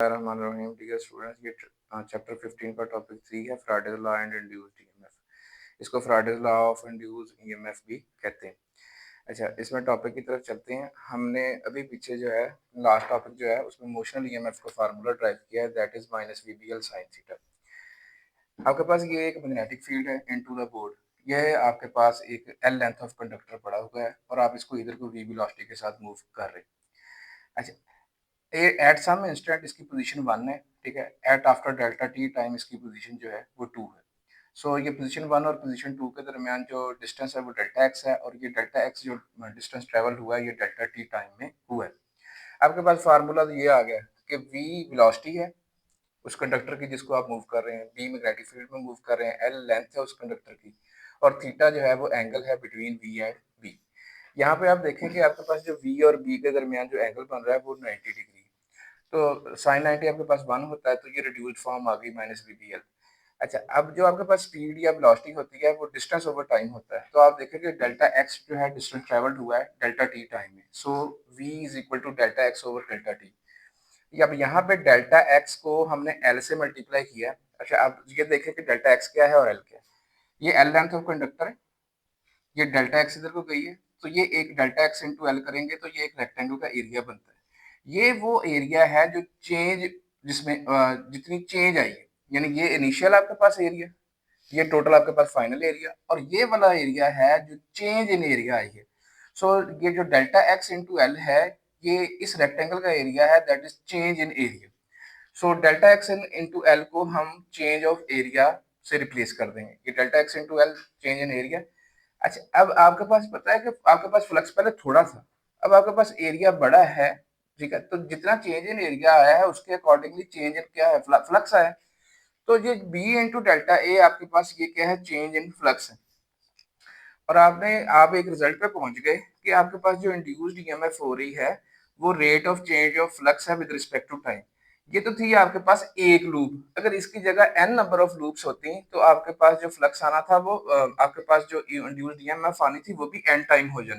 Bismillahirrahmanirrahim. Dear students, ये chapter 15 का topic 3 है फ्राडेज लॉ एंड इंड्यूस्ड ईएमएफ। इसको फ्राडेज लॉ ऑफ इंड्यूस्ड ईएमएफ भी कहते हैं। अच्छा, इसमें टॉपिक की तरफ चलते हैं। हमने अभी पीछे जो है लास्ट टॉपिक जो है उसमें मोशनल ईएमएफ का फार्मूला ड्राइव किया है, that is minus VBL sine theta. आपके पास ये एक मैग्नेटिक फील्ड है इनटू द बोर्ड। यह आपके पास एक एल लेंथ ऑफ कंडक्टर पड़ा हुआ है और आप इसको इधर को वी वेलोसिटी के साथ मूव कर रहे हैं। अच्छा, एट सम इंस्टेंट इसकी पोजीशन 1 है, ठीक है। At after delta T time इसकी पोजीशन जो है वो 2 है। सो ये पोजीशन 1 और पोजीशन 2 के दरमियान जो डिस्टेंस है वो डेल्टा एक्स है, और ये डेल्टा एक्स जो डिस्टेंस ट्रेवल हुआ है ये डेल्टा टी टाइम में हुआ है। आपके पास फार्मूला तो ये आ गया कि वी वेलोसिटी है उस कंडक्टर की जिसको आप मूव कर रहे हैं, बी मैग्नेटिक फील्ड में मूव कर रहे हैं, एल लेंथ है उस कंडक्टर की, और थीटा जो है वो एंगल है बिटवीन वी एंड बी। यहाँ पे आप देखें कि आपके पास जो वी और बी के दरमियान जो एंगल बन रहा है वो 90 डिग्री। तो साइन 90 आपके पास 1 होता है, तो ये रिड्यूस्ड फॉर्म आ गई माइनस वीबीएल। अच्छा, अब जो आपके पास स्पीड या वेलोसिटी होती है वो डिस्टेंस ओवर टाइम होता है। तो आप देखेंगे डेल्टा एक्स जो है डिस्टेंस ट्रेवल्ड हुआ है डेल्टा टी टाइम में, so V is equal to delta X over delta T. अब यहाँ पे डेल्टा एक्स को हमने एल से मल्टीप्लाई किया। अच्छा, आप ये देखें कि डेल्टा एक्स क्या है और एल क्या है। ये एल लेंथ ऑफ कंडक्टर है, ये डेल्टा एक्स इधर को गई है, तो ये एक डेल्टा एक्स इंटू एल करेंगे तो ये एक रेक्टेंगल का एरिया बनता है। ये वो एरिया है जो चेंज जिसमें जितनी चेंज आई है, यानी ये इनिशियल आपके पास एरिया, ये टोटल आपके पास फाइनल एरिया, और ये वाला एरिया है जो चेंज इन एरिया आई है। सो ये जो डेल्टा एक्स इंटू एल है ये इस रेक्टेंगल का एरिया है, that is change in area. So delta x into L को हम चेंज ऑफ एरिया से रिप्लेस कर देंगे, ये delta x into L change in area. अच्छा, अब आपके पास पता है कि आपके पास फ्लक्स पहले थोड़ा था, अब आपके पास एरिया बड़ा है, ठीक है। तो जितना चेंज इन एरिया आया है उसके अकॉर्डिंगली चेंज इन क्या है, फ्लक्स आया। तो ये बी इंटू डेल्टा ए आपके पास ये क्या है, चेंज इन फ्लक्स है। और आप एक रिजल्ट पे पहुंच गए कि आपके पास जो इंड्यूस्ड ईएमएफ हो रही है वो rate of change of flux है विद रिस्पेक्ट टू टाइम। ये तो थी आपके पास एक लूप, अगर इसकी जगह एन नंबर ऑफ लूप्स होती तो आपके पास जो फ्लक्स आना था वो आपके पास जो इंड्यूस्ड ईएमएफ आनी थी वो भी एन टाइम हो जाती।